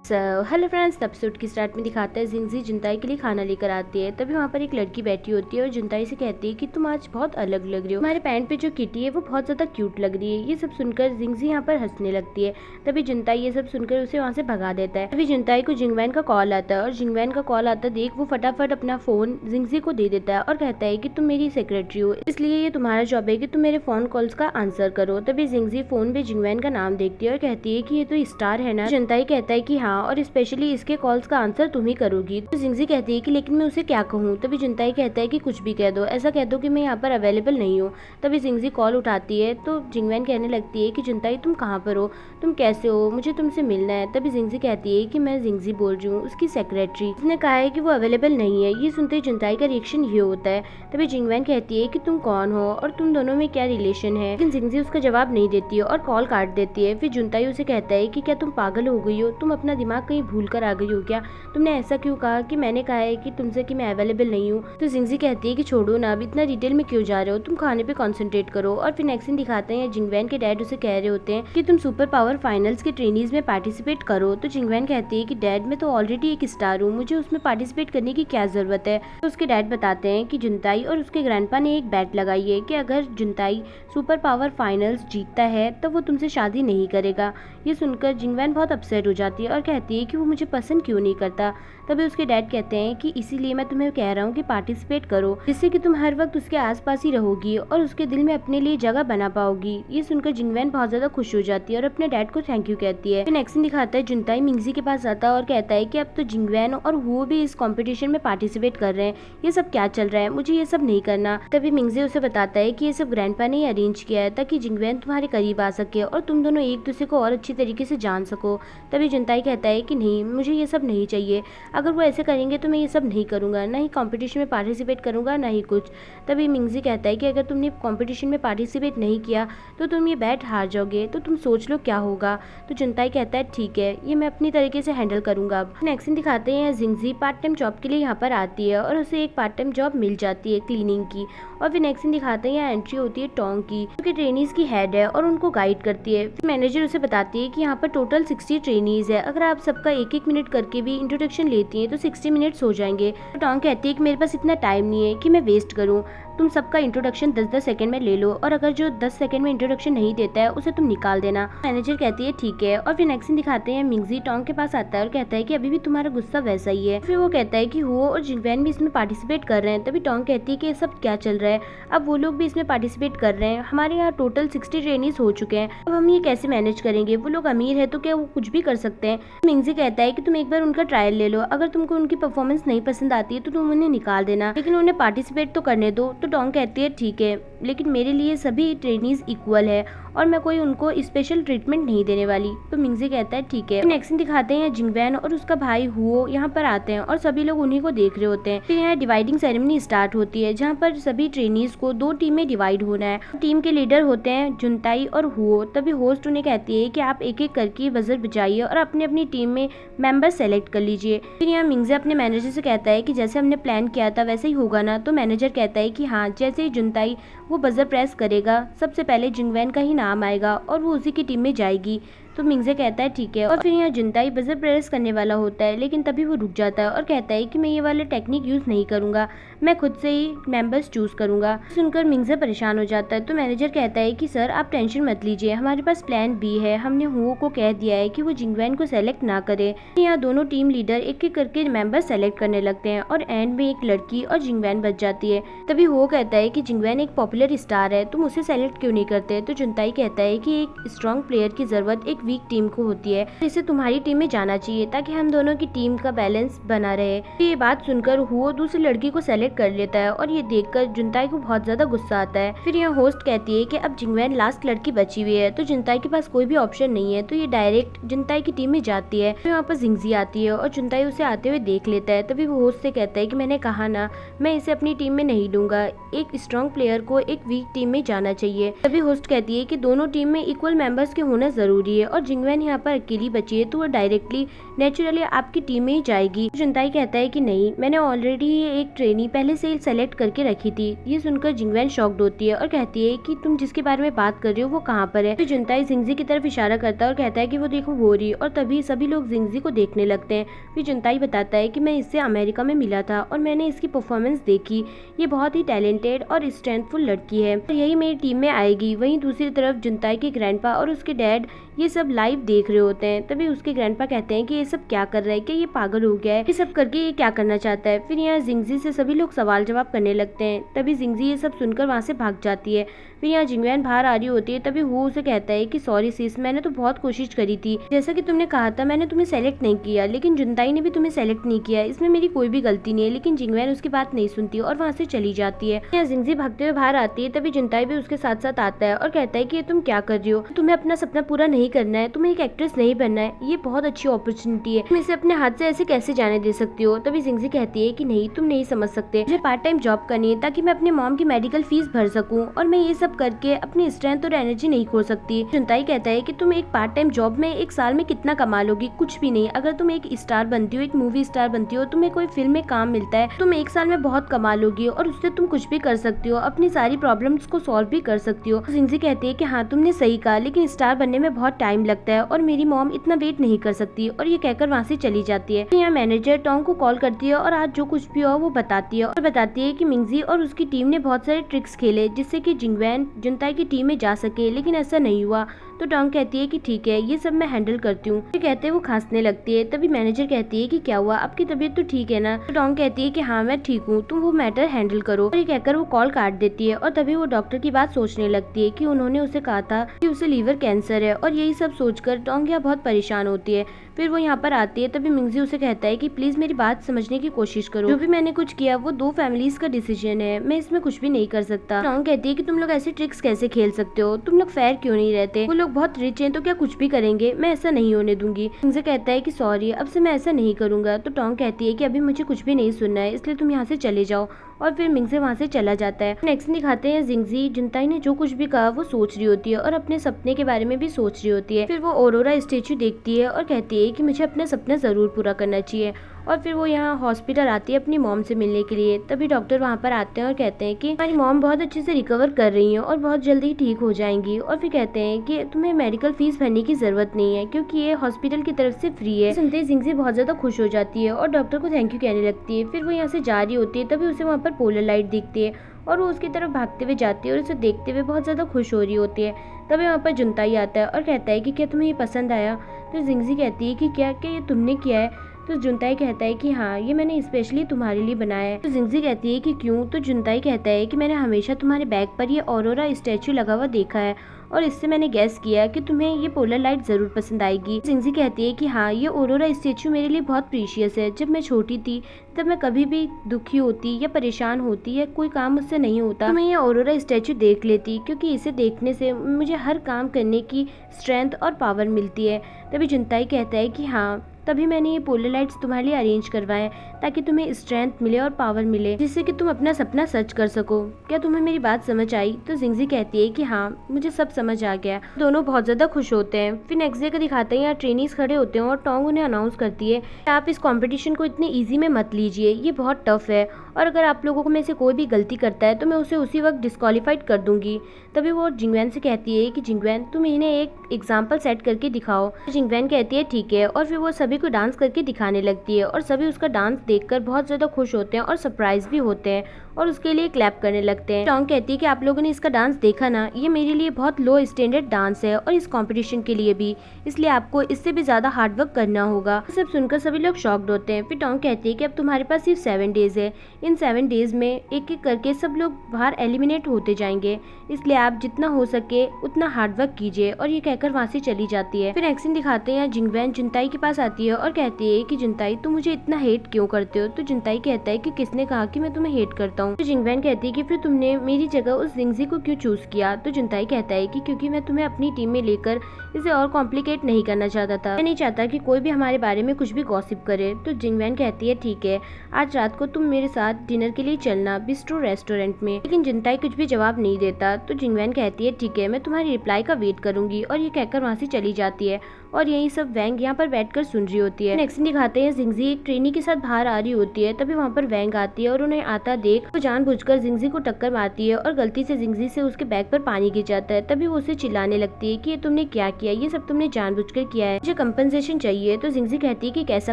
Hello friends, episode की start में दिखाता है जिंगजी जुनताई के लिए खाना लेकर आती है। तभी वहाँ पर एक लड़की बैठी होती है और जुनताई से कहती है कि तुम आज बहुत अलग लग रही हो, तुम्हारे पैंट पे जो किटी है वो बहुत ज्यादा क्यूट लग रही है। ये सब सुनकर जिंगजी यहाँ पर हंसने लगती है। तभी जुनताई ये सब सुनकर उसे वहाँ से भगा देता है। तभी जुनताई को जिंगवैन का कॉल आता है और जिंगवैन का कॉल आता देख वो फटाफट अपना फोन जिंगजी को दे देता है और कहता है कि तुम मेरी सेक्रेटरी हो, इसलिए ये तुम्हारा जॉब है कि तुम मेरे फोन कॉल्स का आंसर करो। तभी जिंगजी फोन पे जिंगवैन का नाम देखती है और कहती है कि ये तो स्टार है ना। जुनताई कहता है कि हाँ, और स्पेशली इसके कॉल्स का आंसर तुम ही करोगी। तो जिंगजी कहती है कि लेकिन मैं उसे क्या कहूँ। तभी जुनताई कहता है कि कुछ भी कह दो, ऐसा कह दो कि मैं यहाँ पर अवेलेबल नहीं हूँ। तभी जिंगजी कॉल उठाती है तो जिंगवैन कहने लगती है कि जुनताई तुम कहाँ पर हो, तुम कैसे हो, मुझे तुमसे मिलना है। तभी जिंगजी कहती है कि मैं जिंगजी बोल रही हूँ, उसकी सेक्रेटरी। उसने कहा है कि वो अवेलेबल नहीं है। ये सुनते ही जुनताई का रिएक्शन ये होता है। तभी जिंगवैन कहती है कि तुम कौन हो और तुम दोनों में क्या रिलेशन है। लेकिन जिंगजी उसका जवाब नहीं देती है और कॉल काट देती है। फिर जुनताई उसे कहता है कि क्या तुम पागल हो गई हो, तुम अपना दिमाग कहीं भूल कर आ गई हो क्या, तुमने ऐसा क्यों कहा कि मैंने कहा है कि तुमसे कि मैं अवेलेबल नहीं हूँ। तो जिंगजी कहती है कि छोड़ो ना, अब इतना डिटेल में क्यों जा रहे हो, तुम खाने पे कंसंट्रेट करो। और फिर नेक्स्ट सीन दिखाते हैं जिंगवैन के डैड उसे कह रहे होते हैं कि तुम सुपर पावर फाइनल्स के ट्रेनीज में पार्टिसिपेट करो। तो जिंगवैन कहती है कि डैड मैं तो ऑलरेडी एक स्टार हूँ, मुझे उसमें पार्टिसिपेट करने की क्या जरूरत है। तो उसके डैड बताते हैं कि जुनताई और उसके ग्रैंडपा ने एक बैट लगाई है कि अगर जुनताई सुपर पावर फाइनल्स जीतता है तो वो तुमसे शादी नहीं करेगा। ये सुनकर जिंगवैन बहुत अपसेट हो जाती है और कहती है कि वो मुझे पसंद क्यों नहीं करता। तभी उसके डैड कहते हैं कि इसीलिए मैं तुम्हें कह रहा हूँ कि पार्टिसिपेट करो, जिससे कि तुम हर वक्त उसके आसपास ही रहोगी और उसके दिल में अपने लिए जगह बना पाओगी। ये सुनकर जिंगवैन बहुत ज्यादा खुश हो जाती है और अपने डैड को थैंक यू कहती है। फिर नेक्स्ट सीन दिखाता है जुनताई मिंगजी के पास आता है और कहता है कि अब तो जिंगवैन और वो भी इस कॉम्पिटिशन में पार्टिसिपेट कर रहे हैं, ये सब क्या चल रहा है, मुझे ये सब नहीं करना। तभी मिंगजी उसे बताता है कि ये सब ग्रैंडपा ने अरेंज किया है ताकि जिंगवैन तुम्हारे करीब आ सके और तुम दोनों एक दूसरे को और अच्छी तरीके से जान सको। तभी जुनताई कहता है कि नहीं, मुझे ये सब नहीं चाहिए, अगर वो ऐसे करेंगे तो मैं ये सब नहीं करूँगा, ना ही कंपटीशन में पार्टिसिपेट करूँगा, ना ही कुछ। तभी मिंगजी कहता है कि अगर तुमने कंपटीशन में पार्टिसिपेट नहीं किया तो तुम ये बैट हार जाओगे, तो तुम सोच लो क्या होगा। तो जुनताई कहता है ठीक है, ये मैं अपनी तरीके से हैंडल करूँगा। नेक्स्ट सीन दिखाते हैं जिंगजी पार्ट टाइम जॉब के लिए यहाँ पर आती है और उसे एक पार्ट टाइम जॉब मिल जाती है क्लीनिंग की। और फिर नेक्स्ट सीन दिखाते हैं यहाँ एंट्री होती है टोंग की, जो कि ट्रेनीज की हेड है और उनको गाइड करती है। मैनेजर उसे बताती है कि यहाँ पर टोटल 60 ट्रेनीज है, अगर आप सबका एक एक मिनट करके भी इंट्रोडक्शन लेती हैं तो 60 मिनट्स हो जाएंगे। तो टोंग कहती है कि मेरे पास इतना टाइम नहीं है कि मैं वेस्ट करूँ, तुम सबका इंट्रोडक्शन 10-10 सेकंड में ले लो और अगर जो 10 सेकंड में इंट्रोडक्शन नहीं देता है उसे तुम निकाल देना। मैनेजर कहती है ठीक है। और फिर नेक्स्ट सीन दिखाते हैं मिंगजी टोंग के पास आता है और कहता है कि अभी भी तुम्हारा गुस्सा वैसा ही है। फिर वो कहता है कि हो और जिंगवैन भी इसमें पार्टिसिपेट कर रहे हैं। तभी टोंग कहती है कि ये सब क्या चल रहा है, अब वो लोग भी इसमें पार्टिसिपेट कर रहे हैं, हमारे यहाँ टोटल 60 ट्रेनीज हो चुके हैं, अब हम ये कैसे मैनेज करेंगे, वो लोग अमीर है तो क्या वो कुछ भी कर सकते हैं। मिंगजी कहता है कि तुम एक बार उनका ट्रायल ले लो, अगर तुमको उनकी परफॉर्मेंस नहीं पसंद आती है तो तुम उन्हें निकाल देना, लेकिन उन्हें पार्टिसिपेट तो करने दो। तो टोंग कहती है ठीक है, लेकिन मेरे लिए सभी ट्रेनीज इक्वल है और मैं कोई उनको स्पेशल ट्रीटमेंट नहीं देने वाली। तो मिंगजी कहता है ठीक है। नेक्स्ट सीन दिखाते हैं जिंगवैन और उसका भाई हुओ यहाँ पर आते हैं और सभी लोग उन्हीं को देख रहे होते हैं। फिर यहाँ डिवाइडिंग सेरेमनी स्टार्ट होती है जहाँ पर सभी ट्रेनीज को 2 टीम में डिवाइड होना है। टीम के लीडर होते हैं जुनताई और हुओ। तभी होस्ट उन्हें कहती है कि आप एक एक करके बजर बजाइए और अपनी अपनी टीम में मेंबर सेलेक्ट कर लीजिए। फिर यहाँ मिंगजी अपने मैनेजर से कहता है कि जैसे हमने प्लान किया था वैसे ही होगा ना। तो मैनेजर कहता है कि हाँ, जैसे ही जुनताई वो बजर प्रेस करेगा सबसे पहले जिंगवैन का ही नाम आएगा और वो उसी की टीम में जाएगी। तो मिंगजे कहता है ठीक है। और फिर यहाँ जुनताई बजर प्रेस करने वाला होता है, लेकिन तभी वो रुक जाता है और कहता है कि मैं ये वाले टेक्निक यूज नहीं करूंगा, मैं खुद से ही मेंबर्स चूज करूंगा। सुनकर मिंगजे परेशान हो जाता है। तो मैनेजर कहता है कि सर आप टेंशन मत लीजिए, हमारे पास प्लान बी है, हमने हुओ को कह दिया है कि वो जिंगवैन को सेलेक्ट ना करे। यहाँ दोनों टीम लीडर एक एक करके मेंबर सेलेक्ट करने लगते हैं और एंड में एक लड़की और जिंगवैन बच जाती है। तभी हुओ कहता है कि जिंगवैन एक पॉपुलर स्टार है, तुम उसे सेलेक्ट क्यों नहीं करते। तो जुनताई कहता है कि एक स्ट्रॉन्ग प्लेयर की जरूरत एक वीक टीम को होती है, इसे तुम्हारी टीम में जाना चाहिए ताकि हम दोनों की टीम का बैलेंस बना रहे। ये बात सुनकर हुओ दूसरी लड़की को सेलेक्ट कर लेता है और ये देखकर जुनताई को बहुत ज्यादा गुस्सा आता है। फिर यहाँ होस्ट कहती है कि अब जिंगवैन लास्ट लड़की बची हुई है, तो जुनताई के पास कोई भी ऑप्शन नहीं है, तो ये डायरेक्ट जुनताई की टीम में जाती है। फिर यहाँ पर जिंगजी आती है और जुनताई उसे आते हुए देख लेता है। तभी वो होस्ट से कहता है कि मैंने कहा ना, मैं इसे अपनी टीम में नहीं लूंगा, एक स्ट्रॉन्ग प्लेयर को एक वीक टीम में जाना चाहिए। तभी होस्ट कहती है कि दोनों टीम में इक्वल मेंबर्स के होना जरूरी है और और जिंगवेन यहाँ पर अकेली बची है तो वो डायरेक्टली नेचुरली आपकी टीम में ही जाएगी। जुनताई कहता है कि नहीं, मैंने ऑलरेडी एक ट्रेनी पहले से ही सेलेक्ट करके रखी थी। ये सुनकर जिंगवेन शॉक्ड होती है और कहती है कि तुम जिसके बारे में बात कर रही हो वो कहाँ पर है। फिर जुनताई जिंगजी की तरफ इशारा करता है और कहता है कि वो देखो वो रही, और तभी सभी लोग जिंगजी को देखने लगते हैं। फिर जुनताई बताता है कि मैं इससे अमेरिका में मिला था और मैंने इसकी परफॉर्मेंस देखी, ये बहुत ही टैलेंटेड और स्ट्रेंथफुल लड़की है और यही मेरी टीम में आएगी। वहीं दूसरी तरफ जुनताई के ग्रैंडपा और उसके डैड ये सब लाइव देख रहे होते हैं। तभी उसके ग्रैंडपा कहते हैं कि ये सब क्या कर रहा है, क्या ये पागल हो गया है, ये सब करके ये क्या करना चाहता है। फिर यहाँ जिंगजी से सभी लोग सवाल जवाब करने लगते हैं। तभी जिंगजी ये सब सुनकर वहाँ से भाग जाती है। फिर यहाँ जिंगवेन बाहर आ रही होती है। तभी वो उसे कहता है कि सॉरी सिस, मैंने तो बहुत कोशिश करी थी, जैसा कि तुमने कहा था मैंने तुम्हें सेलेक्ट नहीं किया, लेकिन जुनताई ने भी तुम्हें सेलेक्ट नहीं किया, इसमें मेरी कोई भी गलती नहीं है। लेकिन जिंगवेन उसकी बात नहीं सुनती और वहाँ से चली जाती है। यहाँ जिंगजी भागते हुए बाहर आती है। तभी जुनताई भी उसके साथ साथ आता है और कहता है कि ये तुम क्या कर रही हो, तुम्हें अपना सपना पूरा नहीं करना है, तुम्हें एक एक्ट्रेस नहीं बनना है, ये बहुत अच्छी अपॉर्चुनिटी है, तुम इसे अपने हाथ से ऐसे कैसे जाने दे सकती हो। तभी जिंगजी कहती है कि नहीं, तुम नहीं समझ सकते, मुझे पार्ट टाइम जॉब करनी है ताकि मैं अपने मॉम की मेडिकल फीस भर सकूं, और मैं ये सब करके अपनी स्ट्रेंथ और एनर्जी नहीं खो सकती। जुनताई कहता है कि तुम एक पार्ट टाइम जॉब में एक साल में कितना कमा लोगी, कुछ भी नहीं। अगर तुम एक स्टार बनती हो, एक मूवी स्टार बनती हो, तुम्हें कोई फिल्म में काम मिलता है, तुम एक साल में बहुत कमा लोगी और उससे तुम कुछ भी कर सकती हो, अपनी सारी प्रॉब्लम्स को सॉल्व भी कर सकती हो। जिंगजी कहती है कि हाँ तुमने सही कहा, लेकिन स्टार बनने में बहुत टाइम लगता है और मेरी मॉम इतना वेट नहीं कर सकती, और ये कहकर वहाँ से चली जाती है। यहाँ मैनेजर टोंग को कॉल करती है और आज जो कुछ भी हो वो बताती है और बताती है कि मिंगजी और उसकी टीम ने बहुत सारे ट्रिक्स खेले जिससे कि जिंगवेन जुनताई की टीम में जा सके, लेकिन ऐसा नहीं हुआ। तो टोंग कहती है कि ठीक है, ये सब मैं हैंडल करती हूँ। ये कहते वो खांसने लगती है। तभी मैनेजर कहती है कि क्या हुआ, आपकी तबीयत तो ठीक है ना। तो टोंग कहती है कि हाँ मैं ठीक हूँ, तुम वो मैटर हैंडल करो। और ये कहकर वो कॉल काट देती है और तभी वो डॉक्टर की बात सोचने लगती है कि उन्होंने उसे कहा था कि उसे लीवर कैंसर है, और यही सब सोचकर टोंग यहाँ बहुत परेशान होती है। फिर वो यहाँ पर आती है। तभी मिंगजी उसे कहता है कि प्लीज मेरी बात समझने की कोशिश करो, जो भी मैंने कुछ किया वो दो फैमिलीज का डिसीजन है, मैं इसमें कुछ भी नहीं कर सकता। टोंग कहती है कि तुम लोग ऐसे ट्रिक्स कैसे खेल सकते हो, तुम लोग फेयर क्यों नहीं रहते, वो लोग बहुत रिच हैं तो क्या कुछ भी करेंगे, मैं ऐसा नहीं होने दूंगी। मिंगजी कहता है कि सॉरी, अब से मैं ऐसा नहीं करूंगा। तो टोंग कहती है कि अभी मुझे कुछ भी नहीं सुनना है, इसलिए तुम यहाँ से चले जाओ, और फिर मिंगजी वहाँ से चला जाता है। नेक्स्ट दिखाते हैं जिंगजी जुनताई ने जो कुछ भी कहा वो सोच रही होती है और अपने सपने के बारे में भी सोच रही होती है। फिर वो ऑरोरा स्टेचू देखती है और कहती है कि मुझे अपना सपना जरूर पूरा करना चाहिए, और फिर वो यहाँ हॉस्पिटल आती है अपनी मॉम से मिलने के लिए। तभी डॉक्टर वहाँ पर आते हैं और कहते हैं कि हमारी मॉम बहुत अच्छे से रिकवर कर रही है और बहुत जल्दी ठीक हो जाएंगी, और फिर कहते हैं कि तुम्हें मेडिकल फीस भरने की जरूरत नहीं है क्योंकि ये हॉस्पिटल की तरफ से फ्री है। सुनते ही जिंगजी बहुत ज्यादा खुश हो जाती है और डॉक्टर को थैंक यू कहने लगती है। फिर वो यहाँ से जा रही होती है। तभी उसे वहाँ पर पोलर लाइट दिखती है और वो उसकी तरफ भागते हुए जाती है और उसे देखते हुए बहुत ज्यादा खुश हो रही होती है। तभी वहाँ पर जुनताई आता है और कहता है कि क्या तुम्हें ये पसंद आया। तो जिंगजी कहती है कि क्या क्या ये तुमने किया है। तो जुनताई कहता है कि हाँ, ये मैंने स्पेशली तुम्हारे लिए बनाया है। तो जिंगजी कहती है कि क्यों। तो जुनताई कहता है कि मैंने हमेशा तुम्हारे बैग पर ये ऑरोरा स्टैचू लगा हुआ देखा है और इससे मैंने गैस किया कि तुम्हें ये पोलर लाइट जरूर पसंद आएगी। जिंगजी कहती है कि हाँ, ये ऑरोरा स्टैचू मेरे लिए बहुत प्रीशियस है। जब मैं छोटी थी तब मैं कभी भी दुखी होती या परेशान होती या कोई काम मुझसे नहीं होता तो मैं ये ऑरोरा स्टैचू देख लेती, क्योंकि इसे देखने से मुझे हर काम करने की स्ट्रेंथ और पावर मिलती है। तभी जुनताई कहता है कि हाँ, तभी मैंने ये पोलर लाइट्स तुम्हारे लिए अरेंज करवाए ताकि तुम्हें स्ट्रेंथ मिले और पावर मिले, जिससे कि तुम अपना सपना सच कर सको। क्या तुम्हें मेरी बात समझ आई। तो जिंगजी कहती है कि हाँ, मुझे सब समझ आ गया। दोनों बहुत ज्यादा खुश होते हैं। फिर नेक्स्ट डे का दिखाते हैं, यहाँ ट्रेनीज खड़े होते हैं और टोंग उन्हें अनाउंस करती है आप इस कॉम्पिटिशन को इतने ईजी में मत लीजिए, ये बहुत टफ है, और अगर आप लोगों को में से कोई भी गलती करता है तो मैं उसे उसी वक्त डिस्क्वालीफाइड कर दूंगी। तभी वो जिंगवेन से कहती है कि जिंगवेन, तुम इन्हें एक एग्जाम्पल सेट करके दिखाओ। जिंगवेन कहती है ठीक है, और फिर वो सभी को डांस करके दिखाने लगती है और सभी उसका डांस देखकर बहुत ज्यादा खुश होते हैं और सरप्राइज भी होते हैं और उसके लिए क्लैप करने लगते हैं। टोंग कहती है कि आप लोगों ने इसका डांस देखा ना, ये मेरे लिए बहुत लो स्टैंडर्ड डांस है और इस कंपटीशन के लिए भी, इसलिए आपको इससे भी ज्यादा हार्ड वर्क करना होगा। सब सुनकर सभी लोग शॉक्ड होते हैं। फिर टोंग कहती है कि अब तुम्हारे पास सिर्फ 7 डेज है, इन 7 डेज में एक एक करके सब लोग बाहर एलिमिनेट होते जाएंगे, इसलिए आप जितना हो सके उतना हार्ड वर्क कीजिए, और ये कहकर वहाँ से चली जाती है। फिर एक्शन दिखाते हैं, जिंगवेन जुनताई के पास आती है और कहती है कि जुनताई, तुम मुझे इतना हेट क्यों करते हो। तो जुनताई कहता है कि किसने कहा कि मैं तुम्हें हेट करता हूँ, हूँ। तो जिंगवैन कहती है कि फिर तुमने मेरी जगह उस जिंगजी को क्यों चूज किया। तो जुनताई कहता है कि क्योंकि मैं तुम्हें अपनी टीम में लेकर इसे और कॉम्प्लिकेट नहीं करना चाहता था। मैं नहीं चाहता कि कोई भी हमारे बारे में कुछ भी गॉसिप करे। तो जिंगवैन कहती है ठीक है, आज रात को तुम मेरे साथ डिनर के लिए चलना बिस्ट्रो रेस्टोरेंट में। लेकिन जिंताई कुछ भी जवाब नहीं देता। तो जिंगवैन कहती है ठीक है, मैं तुम्हारी रिप्लाई का वेट करूंगी, और ये कहकर वहाँ से चली जाती है। और यही सब वैंग यहाँ पर बैठकर सुन रही होती है। नेक्स्ट दिखाते हैं जिंगजी एक ट्रेनी के साथ बाहर आ रही होती है। तभी वहाँ पर वैंग आती है और उन्हें आता देख वो जानबूझकर जिंगजी को टक्कर मारती है और गलती से जिंगजी से उसके बैग पर पानी गिर जाता है। तभी वो उसे चिल्लाने लगती है कि ये तुमने क्या किया, ये सब तुमने जानबूझकर किया है, मुझे कंपनसेशन चाहिए। तो जिंगजी कहती है कि कैसा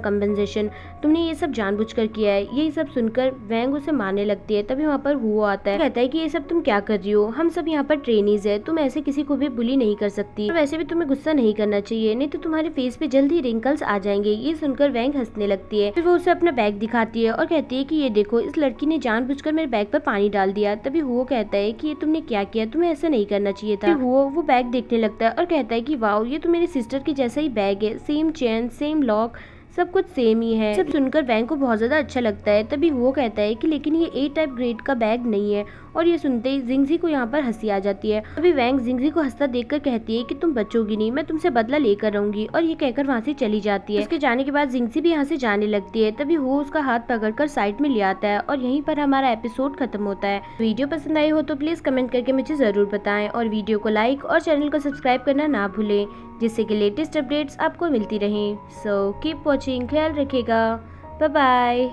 कंपनसेशन, तुमने ये सब जानबूझकर किया है। यही सब सुनकर वैंग उसे मारने लगती है। तभी वहाँ पर हुआ आता है, कहता है कि ये सब तुम क्या कर रही हो, हम सब यहाँ पर ट्रेनीज है, तुम ऐसे किसी को भी बुली नहीं कर सकती। वैसे भी तुम्हें गुस्सा नहीं करना चाहिए, नहीं तो तुम्हारे फेस पे जल्दी रिंकल्स आ जाएंगे। ये सुनकर वैंग हंसने लगती है। फिर वो उसे अपना बैग दिखाती है और कहती है कि ये देखो, इस लड़की ने जानबूझकर मेरे बैग पर पानी डाल दिया। तभी हुओ कहता है कि ये तुमने क्या किया, तुम्हें ऐसा नहीं करना चाहिए था। हुओ वो बैग देखने लगता है और कहता है कि वाओ, ये तो मेरी सिस्टर की जैसा ही बैग है, सेम चेन, सेम लॉक, सब कुछ सेम ही है। सब सुनकर वैंग को बहुत ज्यादा अच्छा लगता है। तभी वो कहता है कि लेकिन ये ए टाइप ग्रेड का बैग नहीं है। और ये सुनते ही जिंगजी को यहाँ पर हंसी आ जाती है। तभी वैंग जिंगजी को हंसता देखकर कहती है कि तुम बचोगी नहीं, मैं तुमसे बदला लेकर रहूंगी। और ये कहकर वहाँ से चली जाती है। उसके जाने के बाद जिंगजी भी यहाँ से जाने लगती है। तभी वो उसका हाथ पकड़कर साइड में ले आता है और यहीं पर हमारा एपिसोड खत्म होता है। वीडियो पसंद आई हो तो प्लीज कमेंट करके मुझे जरूर बताएं, और वीडियो को लाइक और चैनल को सब्सक्राइब करना ना भूलें, जिससे कि लेटेस्ट अपडेट्स आपको मिलती रहें। सो कीप वॉचिंग, ख्याल रखिएगा, बाय बाय।